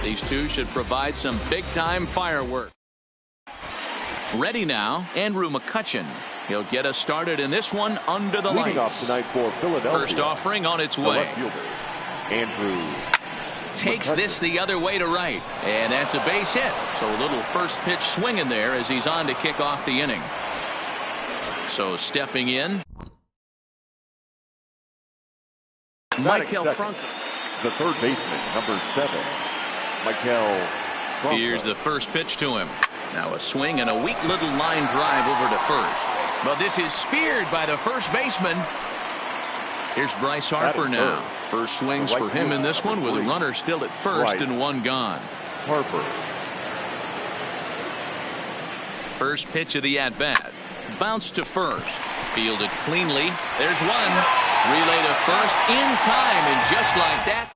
These two should provide some big-time fireworks. Ready now, Andrew McCutcheon. He'll get us started in this one under the lights. Off tonight for Philadelphia. First offering on its way. Andrew takes McCutcheon. This the other way to right, and that's a base hit. So a little first pitch swing in there as he's on to kick off the inning. So stepping in, Michael Franco, the third baseman, number 7, Michael Franco. Here's the first pitch to him. Now a swing and a weak little line drive over to first. But this is speared by the first baseman. Here's Bryce Harper now. First swings for him in this one with a runner still at first and one gone. Harper. First pitch of the at-bat. Bounce to first. Fielded cleanly. There's one. Relay to first in time, and just like that.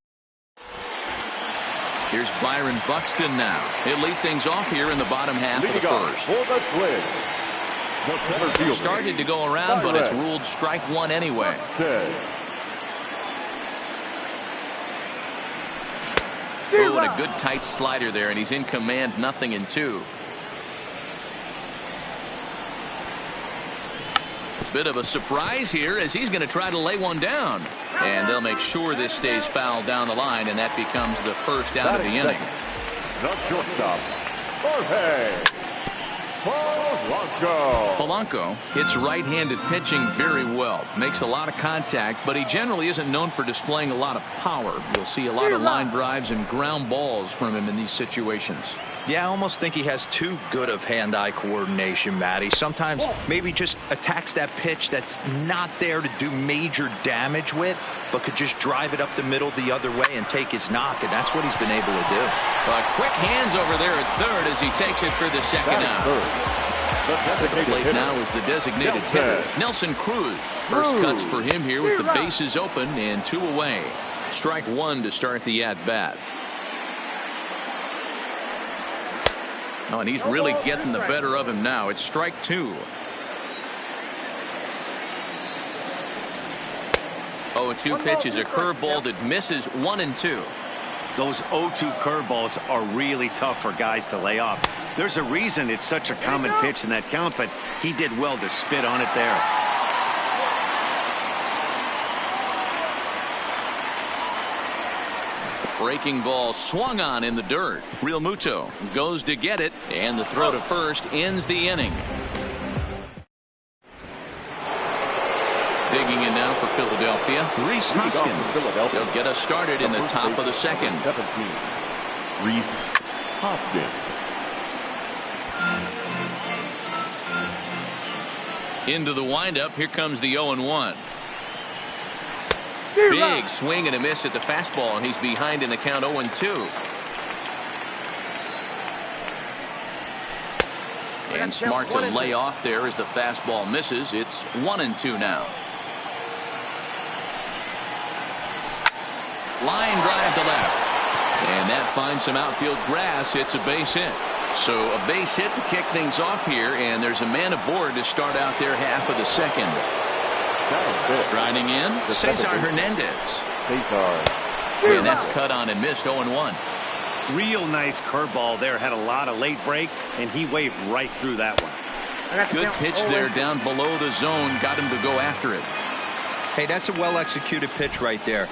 Here's Byron Buxton now. He'll lead things off here in the bottom half of the first. Started to go around, but it's ruled strike one anyway. Oh, and a good tight slider there, and he's in command, 0-2. Bit of a surprise here as he's going to try to lay one down. And they'll make sure this stays foul down the line, and that becomes the first out of the inning. The shortstop, Jorge Polanco hits right-handed pitching very well. Makes a lot of contact, but he generally isn't known for displaying a lot of power. You'll see a lot of line drives and ground balls from him in these situations. Yeah, I almost think he has too good of hand-eye coordination, Matty. Sometimes maybe just attacks that pitch that's not there to do major damage with, but could just drive it up the middle the other way and take his knock, and that's what he's been able to do. Quick hands over there at third as he takes it for the second out. The plate now is the designated hitter, Nelson Cruz. First cuts for him here with the bases open and 2 away. Strike one to start the at-bat. Oh, and he's really getting the better of him now. It's strike 2. 0-2 pitch is a curveball that misses 1-2. Those 0-2 curveballs are really tough for guys to lay off. There's a reason it's such a common pitch in that count, but he did well to spit on it there. Breaking ball swung on in the dirt. Real Muto goes to get it, and the throw to first ends the inning. Digging in now for Philadelphia, Rhys Hoskins. He'll get us started in the top of the second. 17, Rhys Hoskins. Into the windup. Here comes the 0-1. Big swing and a miss at the fastball, and he's behind in the count 0-2. And smart to lay off there as the fastball misses. It's 1-2 now. Line drive to left. And that finds some outfield grass. It's a base hit. So a base hit to kick things off here, and there's a man aboard to start out their half of the second. Striding in, Cesar Hernandez. And that's cut on and missed, 0-1. Real nice curveball there. Had a lot of late break, and he waved right through that one. Good pitch there down below the zone. Got him to go after it. Hey, that's a well-executed pitch right there.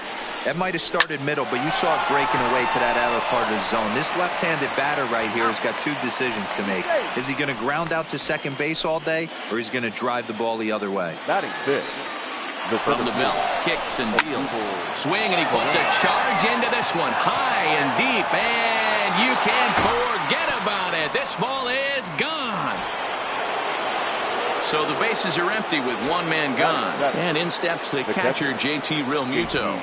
That might have started middle, but you saw it breaking away to that outer part of the zone. This left-handed batter right here has got 2 decisions to make. Is he going to ground out to second base all day, or is he going to drive the ball the other way? Batting fifth. From the belt, kicks and deals. Swing, and he puts a charge into this one. High and deep, and you can't forget about it. This ball is gone. So the bases are empty with one man gone. And in steps the catcher, JT Realmuto.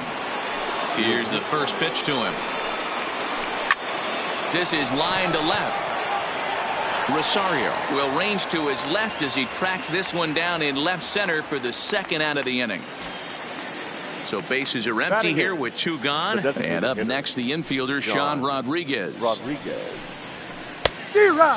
Here's the first pitch to him. This is line to left. Rosario will range to his left as he tracks this one down in left center for the second out of the inning. So bases are empty here with 2 gone. And up next, the infielder, Sean Rodriguez.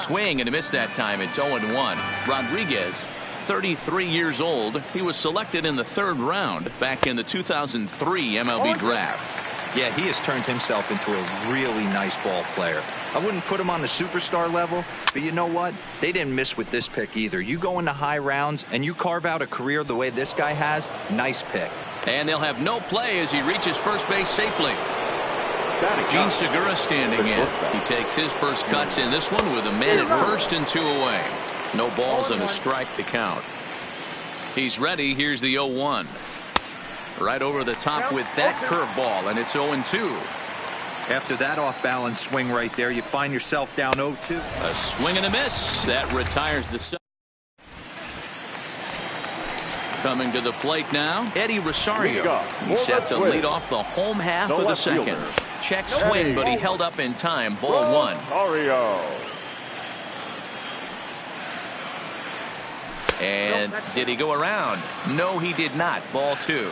Swing and a miss that time. It's 0-1. Rodriguez, 33 years old. He was selected in the 3rd round back in the 2003 MLB draft. Yeah, he has turned himself into a really nice ball player. I wouldn't put him on the superstar level, but you know what? They didn't miss with this pick either. You go into high rounds and you carve out a career the way this guy has, nice pick. And they'll have no play as he reaches first base safely. Gene Segura standing in. He takes his first cuts in this one with a man at first and 2 away. No balls and a strike to count. He's ready. Here's the 0-1. Right over the top with that curveball, and it's 0-2. After that off-balance swing right there, you find yourself down 0-2. A swing and a miss. That retires the set. Coming to the plate now, Eddie Rosario. He's set to lead off the home half of the second. Check swing, but he held up in time. Ball 1. And did he go around? No, he did not. Ball 2.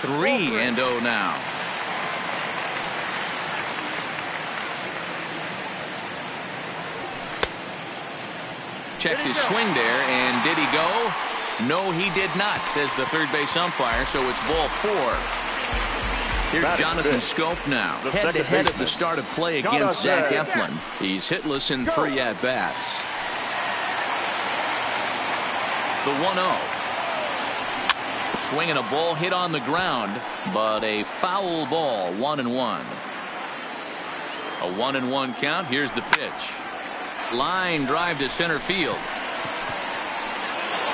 3-0 now. Checked his swing there, and did he go? No, he did not, says the third base umpire, so it's ball 4. Here's Jonathan Scope now, head-to-head at the start of play against Zach Eflin. He's hitless in 3 at-bats. The 1-0. Swinging a ball hit on the ground, but a foul ball, 1-1. A 1-1 count. Here's the pitch. Line drive to center field.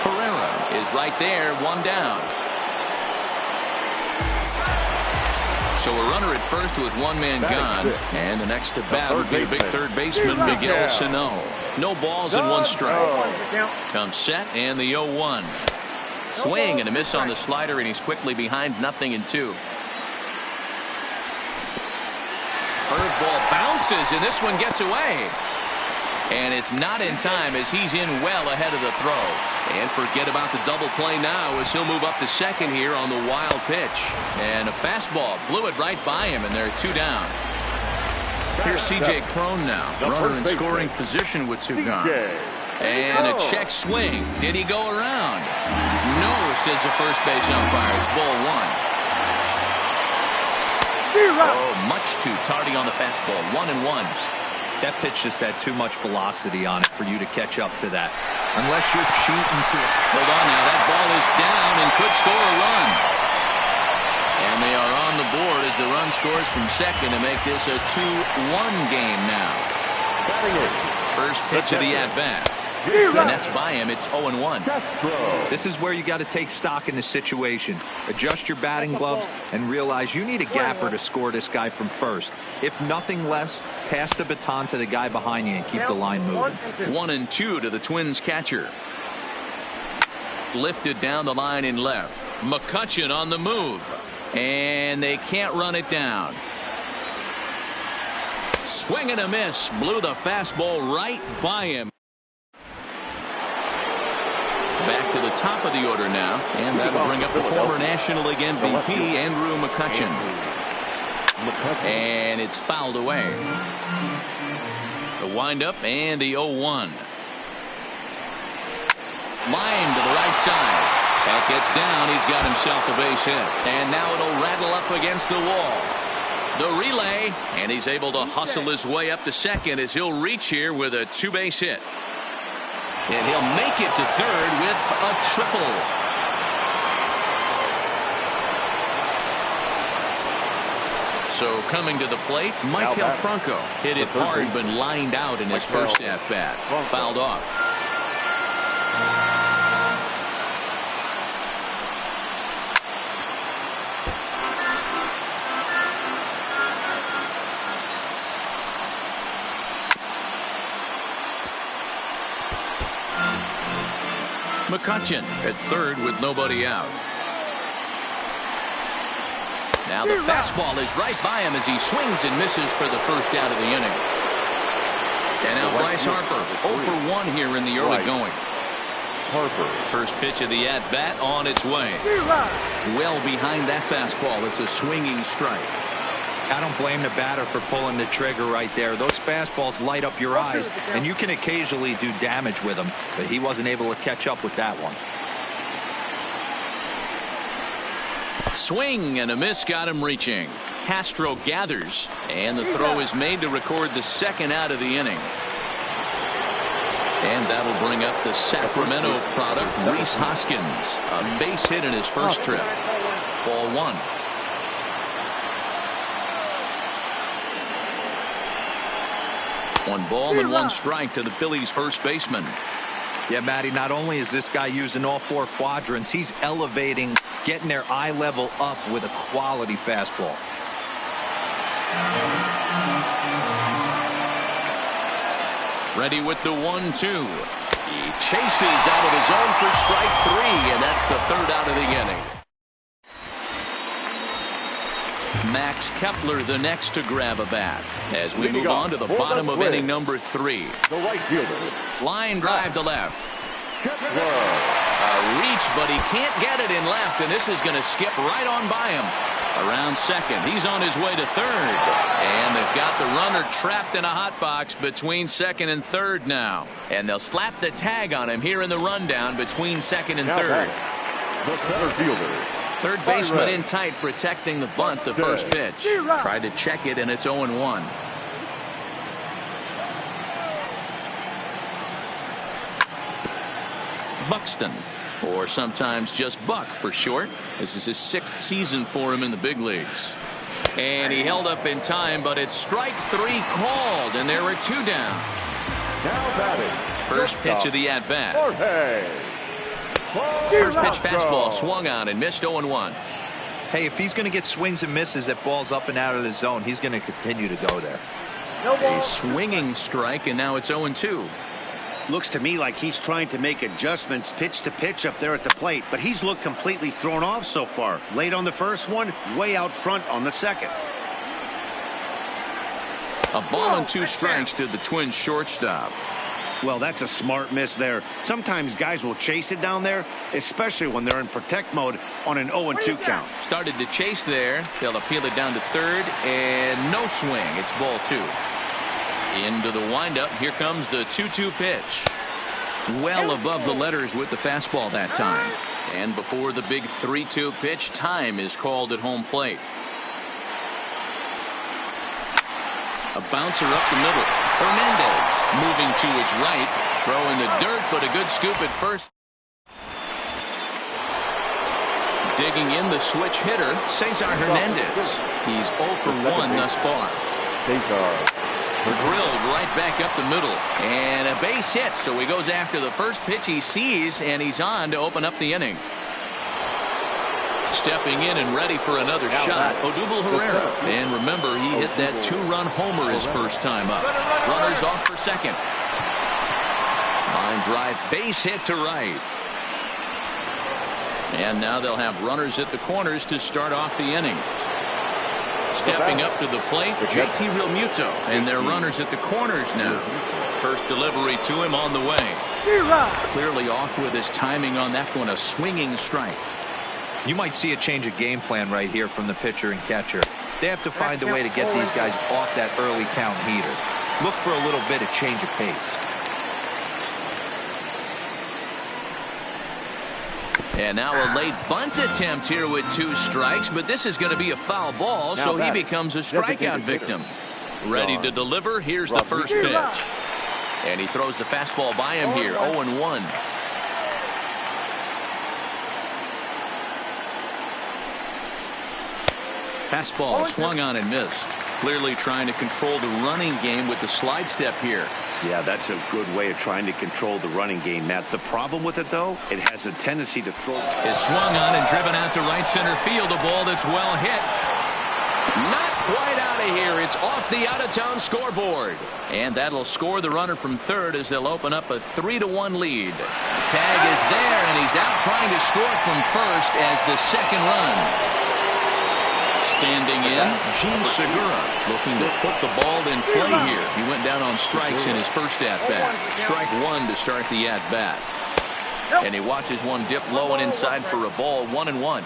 Pereira is right there, 1 down. So a runner at first with 1 man gone, and the next to bat would be the big third baseman Miguel Sano. No balls and 1 strike. Comes set and the 0-1. Swing and a miss on the slider, and he's quickly behind 0-2. Curveball bounces, and this one gets away. And it's not in time as he's in well ahead of the throw. And forget about the double play now as he'll move up to second here on the wild pitch. And a fastball blew it right by him, and they're 2 down. Here's C.J. Cron now, runner in scoring position with 2 gone. And a check swing. Did he go around? No, says the first base umpire. It's ball 1. Oh, much too tardy on the fastball. 1-1. That pitch just had too much velocity on it for you to catch up to that. Unless you're cheating to it. Hold on now. That ball is down and could score a run. And they are on the board as the run scores from second to make this a 2-1 game now. First pitch of the at-bat. And that's by him. It's 0-1. This is where you got to take stock in the situation. Adjust your batting gloves and realize you need a gapper to score this guy from first. If nothing less, pass the baton to the guy behind you and keep the line moving. 1-2 to the Twins catcher. Lifted down the line in left. McCutchen on the move. And they can't run it down. Swing and a miss. Blew the fastball right by him. Back to the top of the order now, and that'll bring up the former National League MVP, Andrew McCutchen. And it's fouled away. The windup and the 0-1. Line to the right side. That gets down. He's got himself a base hit. And now it'll rattle up against the wall. The relay, and he's able to hustle his way up to second as he'll reach here with a 2-base hit. And he'll make it to third with a triple. So coming to the plate, Michael Franco hit it hard but lined out in his first at-bat. Fouled off. McCutchen at third with nobody out. Now the fastball is right by him as he swings and misses for the first out of the inning. And now Bryce Harper 0 for 1 here in the early going. First pitch of the at-bat on its way. Well behind that fastball. It's a swinging strike. I don't blame the batter for pulling the trigger right there. Those fastballs light up your eyes, and you can occasionally do damage with them, but he wasn't able to catch up with that one. Swing and a miss got him reaching. Castro gathers, and the throw is made to record the second out of the inning. And that'll bring up the Sacramento product, Rhys Hoskins. A base hit in his first trip. Ball one. One ball and one strike to the Phillies first baseman. Yeah, Matty, not only is this guy using all four quadrants, he's elevating, getting their eye level up with a quality fastball. Ready with the 1-2. He chases out of his zone for strike three, and that's the third out of the inning. Max Kepler the next to grab a bat as we move on to the bottom of inning number 3. The right fielder. Line drive to left. Kepler. A reach, but he can't get it in left, and this is going to skip right on by him. Around second. He's on his way to third. And they've got the runner trapped in a hot box between second and third now. And they'll slap the tag on him here in the rundown between second and third. The center fielder. Third baseman in tight, protecting the bunt, the first pitch. Tried to check it, and it's 0-1. Buxton, or sometimes just Buck for short. This is his 6th season for him in the big leagues. And he held up in time, but it's strike 3 called, and there are 2 down. Now batting. First pitch of the at-bat. First pitch fastball swung on and missed 0-1. Hey, if he's going to get swings and misses at balls up and out of the zone, he's going to continue to go there. A swinging strike, and now it's 0-2. Looks to me like he's trying to make adjustments pitch to pitch up there at the plate, but he's looked completely thrown off so far. Late on the first one, way out front on the second. A ball and 2 strikes to the Twins shortstop. Well, that's a smart miss there. Sometimes guys will chase it down there, especially when they're in protect mode on an 0-2 count. Started to chase there. They'll appeal it down to third, and no swing. It's ball 2. Into the windup. Here comes the 2-2 pitch. Well above the letters with the fastball that time. And before the big 3-2 pitch, time is called at home plate. A bouncer up the middle. Hernandez moving to his right. Throwing the dirt, but a good scoop at first. Digging in the switch hitter, Cesar Hernandez. He's 0 for 1 thus far. Drilled right back up the middle. And a base hit, so he goes after the first pitch he sees, and he's on to open up the inning. Stepping in and ready for another shot, Odubel Herrera. And remember, he hit that 2-run homer his first time up. Runners off for second. Line drive, base hit to right. And now they'll have runners at the corners to start off the inning. Stepping up to the plate, JT Realmuto. And their runners at the corners now. First delivery to him on the way. Clearly off with his timing on that one, a swinging strike. You might see a change of game plan right here from the pitcher and catcher. They have to find a way to get these guys off that early count heater. Look for a little bit of change of pace. And now a late bunt attempt here with 2 strikes, but this is going to be a foul ball, so he becomes a strikeout victim. Ready to deliver. Here's the first pitch. And he throws the fastball by him here, 0-1. Fastball swung on and missed. Clearly trying to control the running game with the slide step here. Yeah, that's a good way of trying to control the running game, Matt. The problem with it, though, it has a tendency to throw. Is swung on and driven out to right center field. A ball that's well hit. Not quite out of here. It's off the out-of-town scoreboard. And that'll score the runner from third as they'll open up a 3-1 lead. Tag is there, and he's out trying to score from first as the second run. Standing in, Gene Segura looking to put the ball in play here. He went down on strikes in his first at-bat. Strike 1 to start the at-bat. And he watches one dip low and inside for a ball, 1-1.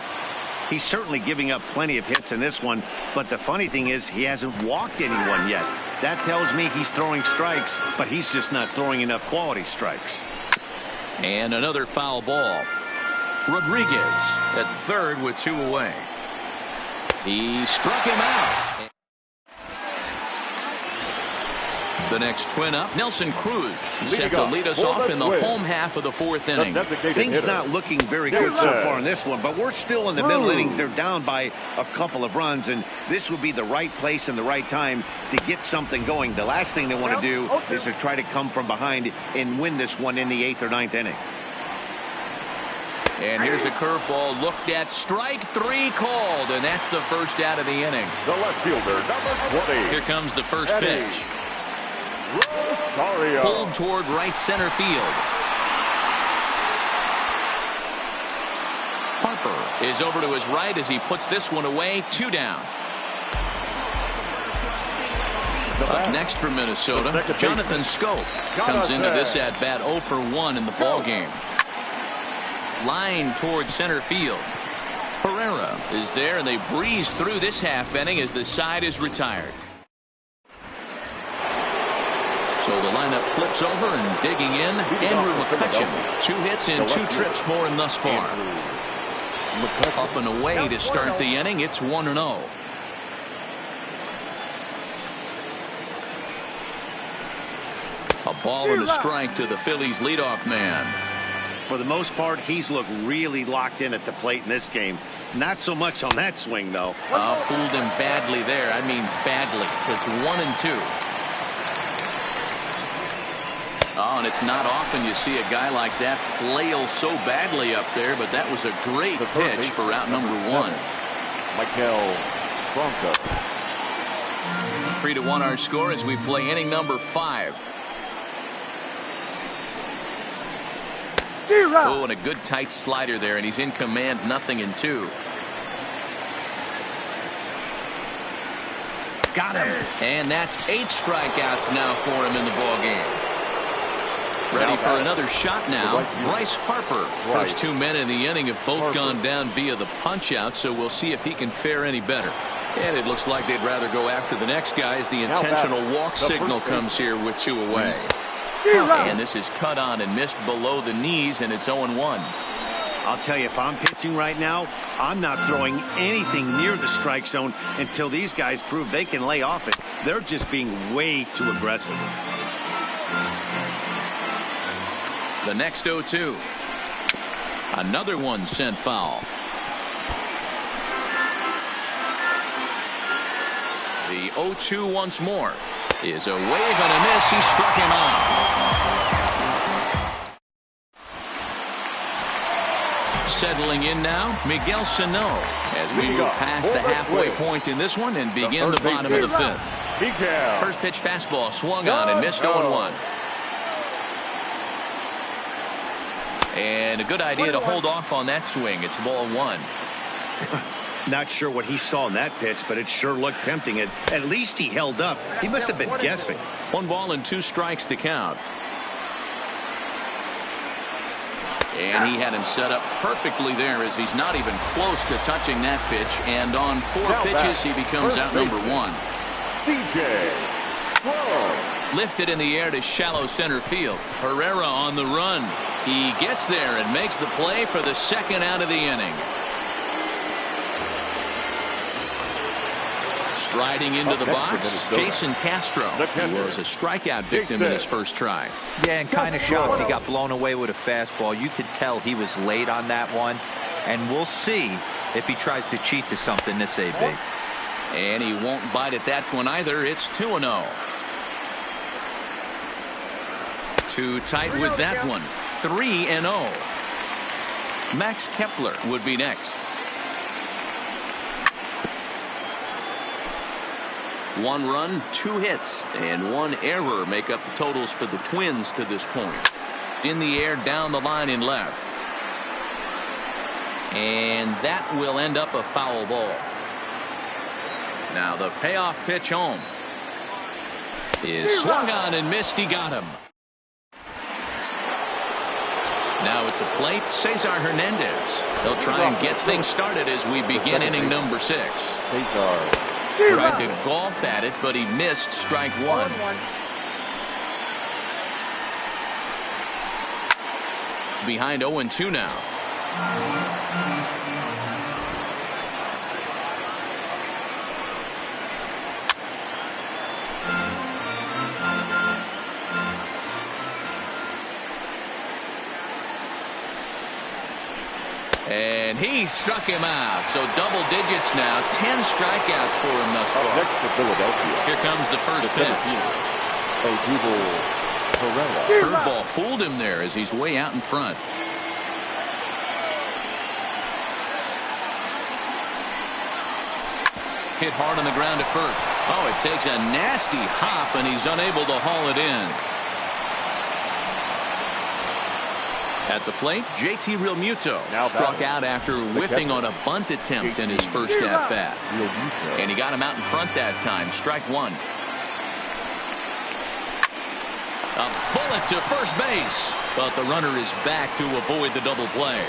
He's certainly giving up plenty of hits in this one, but the funny thing is he hasn't walked anyone yet. That tells me he's throwing strikes, but he's just not throwing enough quality strikes. And another foul ball. Rodriguez at third with 2 away. He struck him out. The next twin up, Nelson Cruz, set to lead us off in the home half of the fourth inning. Things not looking very good so far in this one, but we're still in the middle innings. They're down by a couple of runs, and this would be the right place and the right time to get something going. The last thing they want to do is to try to come from behind and win this one in the 8th or 9th inning. And here's a curveball looked at. Strike 3 called, and that's the first out of the inning. The left fielder, number 20. Here comes the first pitch. Pulled toward right center field. Harper is over to his right as he puts this one away. 2 down. Up next for Minnesota, Jonathan Scope comes into this at bat 0 for 1 in the ball game. Line towards center field. Herrera is there, and they breeze through this half inning as the side is retired. So the lineup flips over and digging in, Andrew McCutcheon. 2 hits and 2 trips for him thus far. Up and away to start the inning. It's 1-0. A ball and a strike to the Phillies leadoff man. For the most part, he's looked really locked in at the plate in this game. Not so much on that swing, though. Fooled him badly there. I mean badly. It's 1-2. Oh, and it's not often you see a guy like that flail so badly up there, but that was a great pitch for out number 1. Michael Bronco. 3-1 our score as we play inning number 5. Oh, and a good tight slider there, and he's in command, 0-2. Got him. And that's 8 strikeouts now for him in the ball game. Ready for another shot now. Bryce Harper. First 2 men in the inning have both gone down via the punch out, so we'll see if he can fare any better. And it looks like they'd rather go after the next guy as the intentional walk signal comes here with 2 away. And this is cut on and missed below the knees, and it's 0-1. I'll tell you, if I'm pitching right now, I'm not throwing anything near the strike zone until these guys prove they can lay off it. They're just being way too aggressive. The next 0-2. Another one sent foul. The 0-2 once more is a wave and a miss. He struck him out. Settling in now, Miguel Sano, as we move past the halfway point in this one and begin the bottom of the 5th. First pitch fastball swung on and missed 0-1. And a good idea to hold off on that swing. It's ball 1. Not sure what he saw in that pitch, but it sure looked tempting. At least he held up. He must have been guessing. 1 ball and 2 strikes to count. And he had him set up perfectly there as he's not even close to touching that pitch. And on 4 pitches, he becomes out number 1. Lifted in the air to shallow center field. Herrera on the run. He gets there and makes the play for the 2nd out of the inning. Striding into the box, Jason Castro, who was a strikeout victim in his first try. Yeah, and kind of shocked he got blown away with a fastball. You could tell he was late on that one, and we'll see if he tries to cheat to something this AB. And he won't bite at that one either. It's 2-0. Too tight with that one. 3-0. Max Kepler would be next. 1 run, 2 hits, and 1 error make up the totals for the Twins to this point. In the air, down the line in left. And that will end up a foul ball. Now the payoff pitch home is swung on and missed. He got him. Now at the plate, Cesar Hernandez. They'll try and get things started as we begin inning number 6. Tried to golf at it, but he missed strike 1. Behind 0-2 now. And he struck him out. So double digits now. 10 strikeouts for him thus far. Next to Philadelphia. Here comes the first pitch. Curveball fooled him there as he's way out in front. Hit hard on the ground at first. Oh, it takes a nasty hop, and he's unable to haul it in. At the plate, geee-mulah2k3's struck out after whiffing on a bunt attempt in his first at-bat. And he got him out in front that time. Strike one. A bullet to first base, but the runner is back to avoid the double play.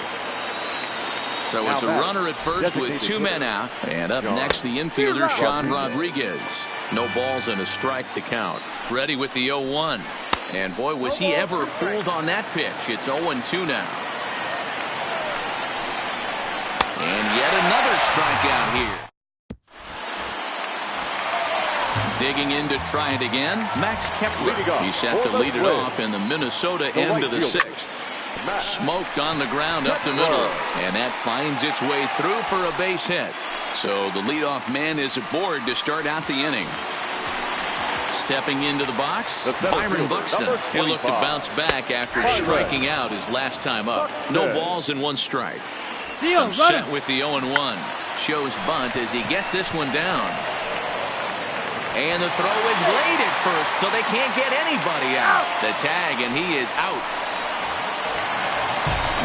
So it's a runner at first with 2 men out. And up next, the infielder, Sean Rodriguez. No balls and a strike to count. Ready with the 0-1. And boy, was he ever fooled on that pitch. It's 0-2 now. And yet another strikeout here. Digging in to try it again, Max Kepler. He's set to lead it off in the Minnesota end of the 6th. Smoked on the ground up the middle, and that finds its way through for a base hit. So the leadoff man is aboard to start out the inning. Stepping into the box, Byron Buxton. He'll look to bounce back after striking out his last time up. No balls and 1 strike. Set with the 0-1. Shows bunt as he gets this one down. And the throw is late at first, so they can't get anybody out. The tag, and he is out.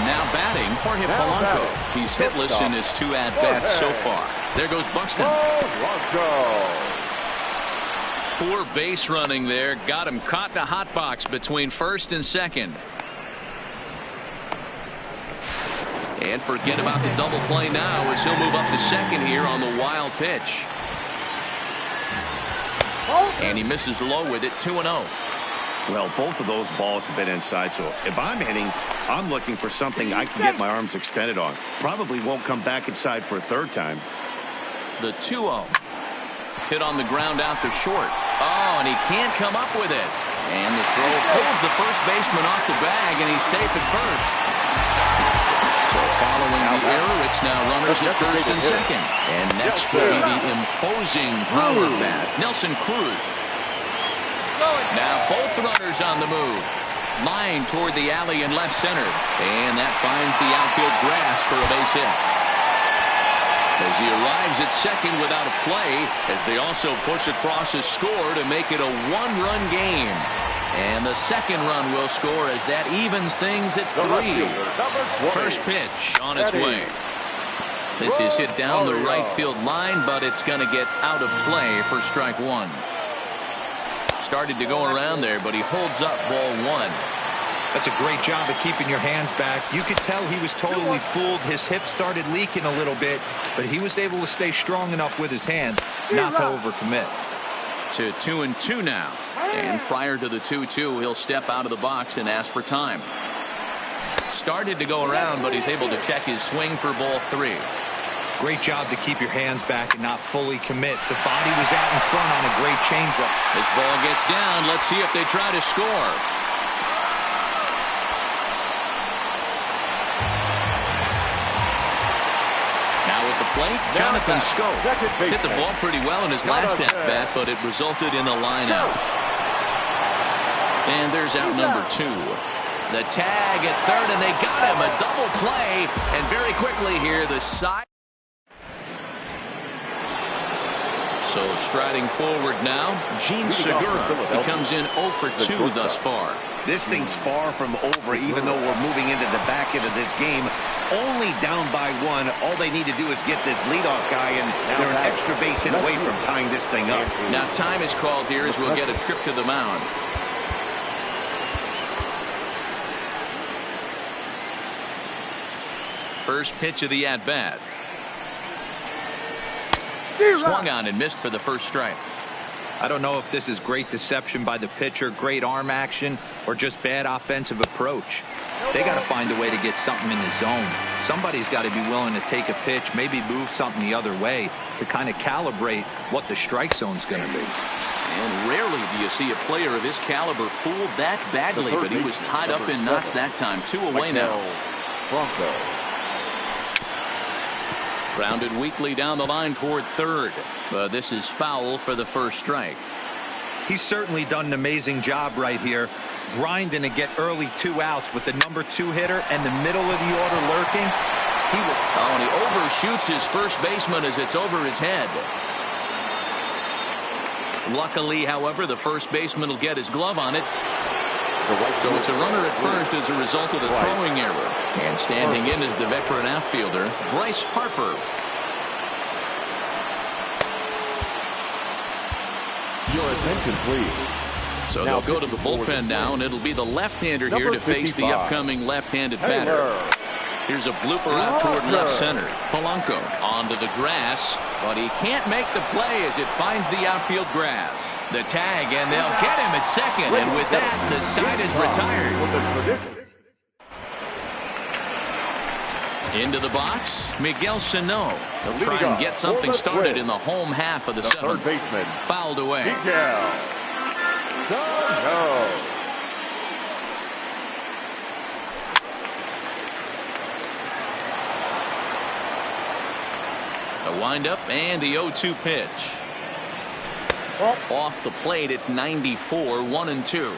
Now batting, Jorge Polanco. He's hitless in his 2 at-bats so far. There goes Buxton. Poor base running there. Got him caught in a hot box between first and second. And forget about the double play now as he'll move up to second here on the wild pitch. And he misses low with it, 2-0. Well, both of those balls have been inside, so if I'm hitting, I'm looking for something I can get my arms extended on. Probably won't come back inside for a 3rd time. The 2-0. Hit on the ground out to short. Oh, and he can't come up with it. And the throw pulls the first baseman off the bag, and he's safe at first. So following the error, it's now runners at first and second. And next will be the imposing power bat, Nelson Cruz. Now both runners on the move. Line toward the alley in left center. And that finds the outfield grass for a base hit. As he arrives at second without a play, as they also push across a score to make it a 1-run game. And the second run will score as that evens things at 3. First pitch on its way. This is hit down the right field line, but it's going to get out of play for strike 1. Started to go around there, but he holds up ball 1. That's a great job of keeping your hands back. You could tell he was totally fooled. His hip started leaking a little bit, but he was able to stay strong enough with his hands not to overcommit. To 2-2 now. And prior to the 2-2, he'll step out of the box and ask for time. Started to go around, but he's able to check his swing for ball 3. Great job to keep your hands back and not fully commit. The body was out in front on a great changeup. This ball gets down. Let's see if they try to score. Now at the plate, Jonathan Schoop hit the ball pretty well in his last at-bat, but it resulted in a line out. And there's out number 2. The tag at third, and they got him. A double play, and very quickly here, the side. So striding forward now, Gene Segura. He comes in 0 for 2 thus far. This thing's far from over, even though we're moving into the back end of this game. Only down by 1. All they need to do is get this leadoff guy, and they're an extra base hit away from tying this thing up. Now time is called here as we'll get a trip to the mound. First pitch of the at-bat. Swung on and missed for the first strike. I don't know if this is great deception by the pitcher, great arm action, or just bad offensive approach. They got to find a way to get something in the zone. Somebody's got to be willing to take a pitch, maybe move something the other way to kind of calibrate what the strike zone's going to be. And rarely do you see a player of his caliber fooled that badly, but he was tied up in knots that time. 2 away now. Grounded weakly down the line toward third. But this is foul for the first strike. He's certainly done an amazing job right here, grinding to get early 2 outs with the #2 hitter and the middle of the order lurking. And he overshoots his first baseman as it's over his head. Luckily, however, the first baseman will get his glove on it. So it's a runner at first as a result of the throwing error. And standing in is the veteran outfielder, Bryce Harper. Your attention, please. So they'll go to the bullpen now, and it'll be the left-hander here to face the upcoming left-handed batter. Here's a blooper out toward left center. Polanco onto the grass, but he can't make the play as it finds the outfield grass. The tag, and they'll get him at second, and with that, the side is retired. Into the box, Miguel Sano. He'll try and get something started in the home half of the seventh. Third baseman. Fouled away. Miguel Sano. A windup and the 0-2 pitch. Off the plate at 94, 1-2.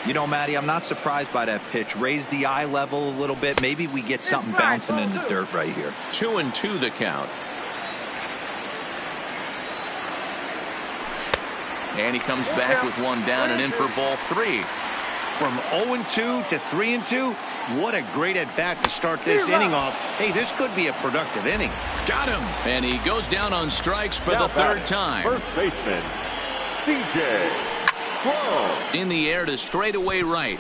You know, Matty, I'm not surprised by that pitch. Raise the eye level a little bit. Maybe we get something bouncing in the dirt right here. 2-2 the count. And he comes back with one down and in for ball 3. From 0-2 to 3-2, what a great at-bat to start this inning off. Hey, this could be a productive inning. Got him. And he goes down on strikes for the third time. First baseman, C.J. In the air to straightaway right.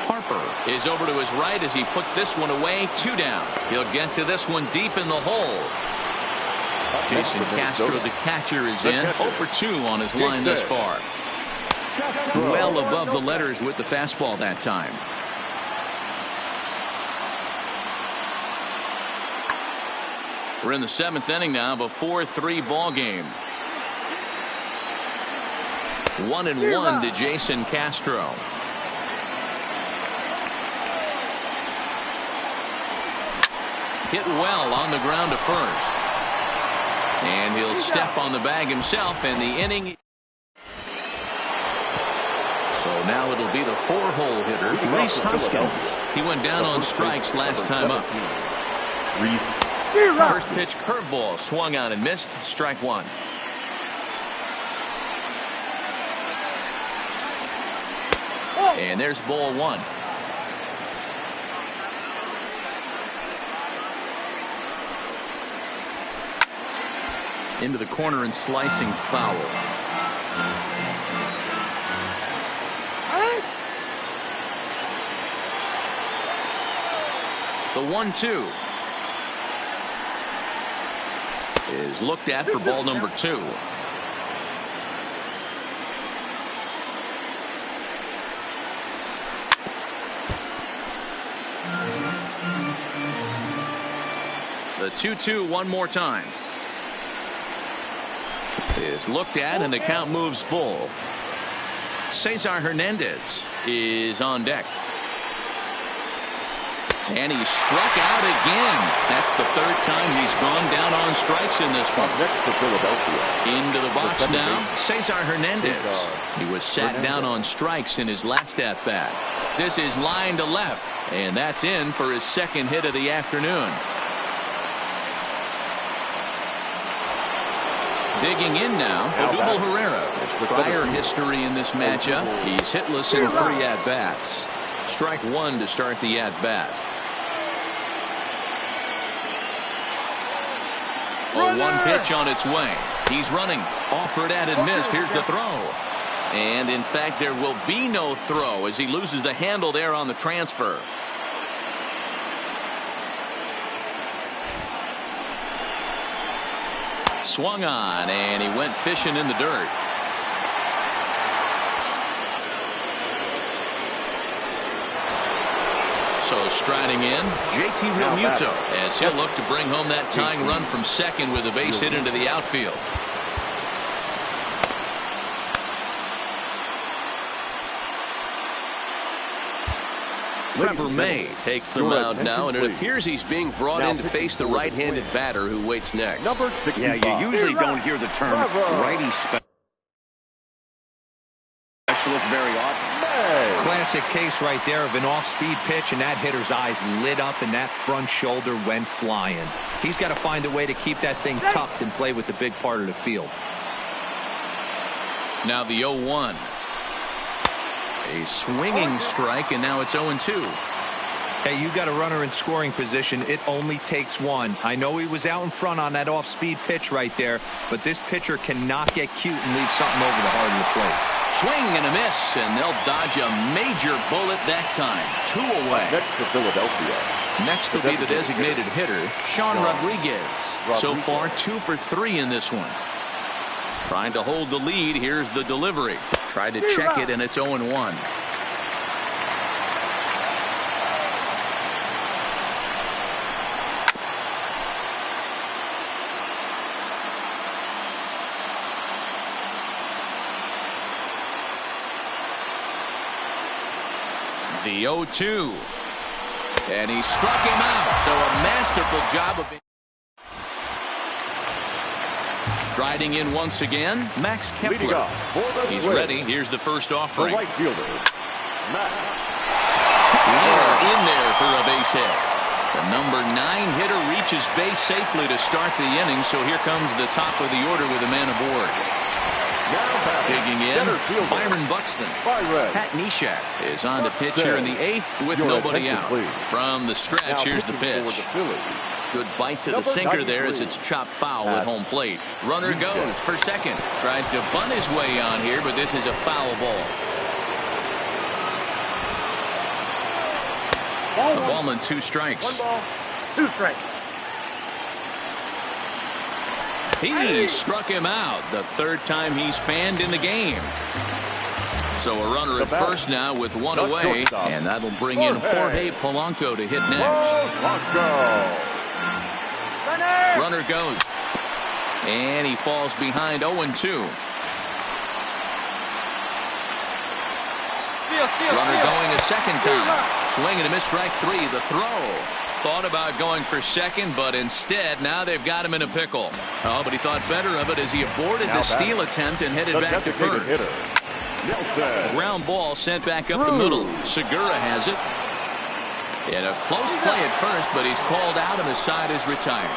Harper is over to his right as he puts this one away. 2 down. He'll get to this one deep in the hole. Jason Castro, the catcher, is in. 0 for 2 on his line thus far. Well above the letters with the fastball that time. We're in the 7th inning now of a 4-3 ball game. 1-1 to Jason Castro. Hit well on the ground to first. And he'll step on the bag himself, and the inning. So now it'll be the 4-hole hitter, Rhys Hoskins. He went down on strikes last time up. First pitch curveball swung on and missed. Strike 1. And there's ball 1. Into the corner and slicing foul. The 1-2 is looked at for ball number 2. The 2-2 one more time. Is looked at and the count moves full. Cesar Hernandez is on deck. And he struck out again. That's the 3rd time he's gone down on strikes in this one. Next to Philadelphia. Into the box now, Cesar Hernandez. He was sat down on strikes in his last at bat. This is line to left, and that's in for his 2nd hit of the afternoon. Digging in now, Odubel Herrera. Prior history in this matchup. He's hitless in 3 at-bats. Strike 1 to start the at-bat. A 1 pitch on its way. He's running. Offered at and missed. Here's the throw. And in fact, there will be no throw as he loses the handle there on the transfer. Swung on, and he went fishing in the dirt. So striding in, JT Realmuto as he'll look to bring home that tying run from second with a base hit into the outfield. Trevor May takes the mound now, and it appears he's being brought in to face the right-handed batter who waits next. Number 65. Yeah, you usually don't hear the term righty specialist very often. Classic case right there of an off-speed pitch, and that hitter's eyes lit up and that front shoulder went flying. He's got to find a way to keep that thing tucked and play with the big part of the field. Now the 0-1. A swinging strike, and now it's 0-2. Hey, you got a runner in scoring position. It only takes one. I know he was out in front on that off-speed pitch right there, but this pitcher cannot get cute and leave something over the heart of the plate. Swing and a miss, and they'll dodge a major bullet that time. 2 away. Next to Philadelphia. Next will be the designated hitter, Sean Rodriguez. So far, 2 for 3 in this one. Trying to hold the lead. Here's the delivery. Tried to check it, and it's 0-1. The 0-2. And he struck him out. So a masterful job of striding in once again, Max Kepler. He's ready. Here's the first offering. The right fielder, Max. In there for a base hit. The number 9 hitter reaches base safely to start the inning. So here comes the top of the order with a man aboard. Digging in, Byron Buxton. Pat Neshek is on the pitch here in the 8th with nobody out. From the stretch, here's the pitch. Good bite to the sinker there as it's chopped foul at home plate. Runner goes for second. Tries to bunt his way on here, but this is a foul ball. A ball and 2 strikes. 1 ball, 2 strikes. He struck him out the 3rd time he's fanned in the game. So a runner at first now with 1 away, and that'll bring in Jorge Polanco to hit next. Runner goes, and he falls behind 0-2. Runner going a second time. Swing and a miss, strike 3. The throw. Thought about going for second, but instead now they've got him in a pickle. Oh, but he thought better of it as he aborted the steal attempt and headed back to first. A ground ball sent back up the middle. Segura has it. And a close play at first, but he's called out and the side is retired.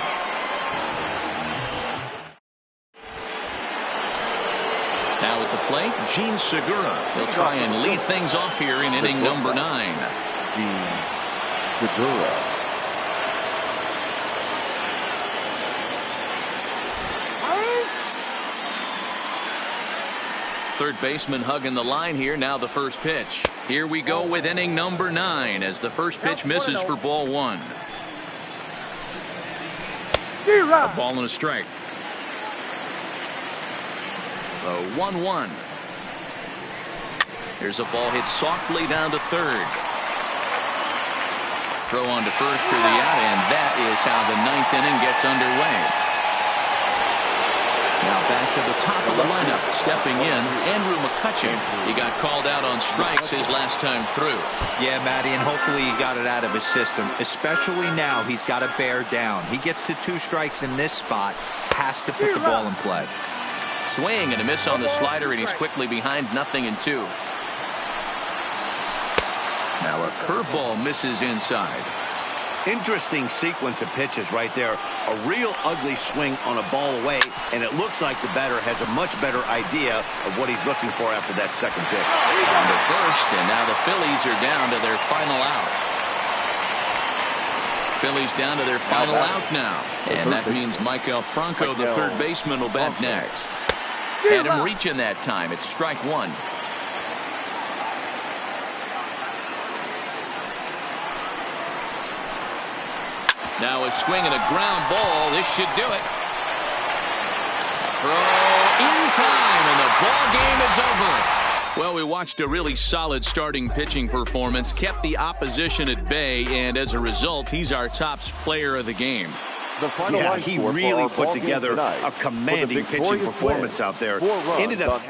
Now at the plate, Gene Segura. He'll try and lead things off here in inning number 9. Gene Segura. Third baseman hugging the line here. Now the first pitch. Here we go with inning number 9 as the first pitch misses for ball 1. A ball and a strike. The 1-1. Here's a ball hit softly down to third. Throw on to first for the out, and that is how the 9th inning gets underway. Now back to the top of the lineup. Stepping in, Andrew McCutcheon. He got called out on strikes his last time through. Yeah, Matty, and hopefully he got it out of his system. Especially now, he's got to bear down. He gets the 2 strikes in this spot, has to put the ball in play. Swing and a miss on the slider, and he's quickly behind 0-2. Now a curveball misses inside. Interesting sequence of pitches right there. A real ugly swing on a ball away, and it looks like the batter has a much better idea of what he's looking for after that second pitch. On to first, and now the Phillies are down to their final out. Phillies down to their final out now. And that means Michael Franco, the third baseman, will bat next. Had him reaching that time. It's strike 1. Now a swing and a ground ball. This should do it. Throw in time, and the ball game is over. Well, we watched a really solid starting pitching performance, kept the opposition at bay, and as a result, he's our top player of the game. Yeah, he really put together a commanding pitching performance out there. Ended up